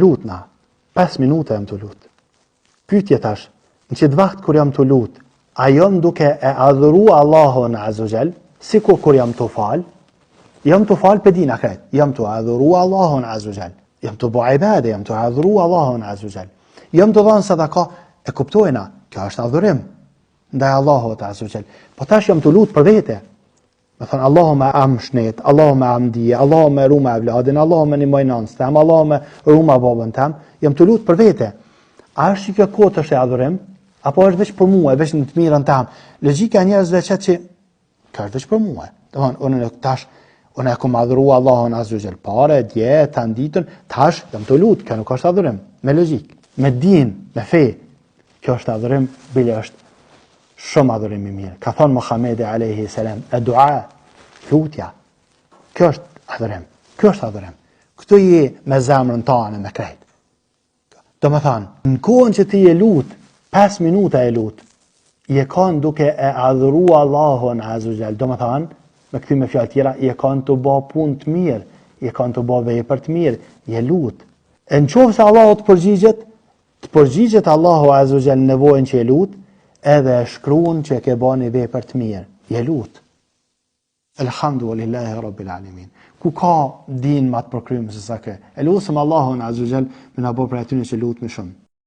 Lutna, 5 minuta jam të lut. Pyetje tash, në qëtë vakt kur jam të lut, a jam duke e adhuru Allahun Azza wa Jall, si kur jam të fal? Jam të fal për dina kret, jam të adhuru Allahun Azza wa Jall, jam të bo ibade, jam të adhuru Allahun Azza wa Jall, jam të dhanë sadaka, e kuptojna, kjo është adhurim, ndaj Allahut Azza wa Jall. Po tash jam të lut për vete. Me thënë, Allahume am shnet, Allahume am dije, Allahume ruma e vladin, Allahume një majnanës tem, Allahume ruma babën tem, jam të lut për vete. A është që kjo kohë është e adhurim? Apo është veç për mua, veç në të mirën tem? Logjika e njerëzve që kjo është veç për mua. Unë e kom adhuru Allahun Azza wa Jall pare, dje, të nditën, tash jam të lut, kjo nuk është adhurim. Me logjik, me din, me fe, kjo është adhurim, bile është shumë adhurim i mirë. Ka thonë Muhamedi alayhi salam, e dua, lutja. Kjo është adhurim. Kjo është adhurim. Këtu je me zemrën tane me krejt. Do me thonë, në kohën që ti je lut, 5 minuta e lut, je kanë duke e adhuru Allahun Azza wa Jall. Do me thonë, me këty me fjalë tjera, je kanë të bo punë të mirë, je kanë të bo vepër të mirë, je lut. E në qofë se Allahu të përgjigjet Allahu Azza wa Jall nevojën që je lut, edhe e shkruan që ke bani vepër të mirë, je lut. Elhamdulillahi Rabbil Alamin. Ku ka din ma të përkrymë se sa ke. E lusëm Allahun Azza wa Jall me na bo për atyne që lut më shumë.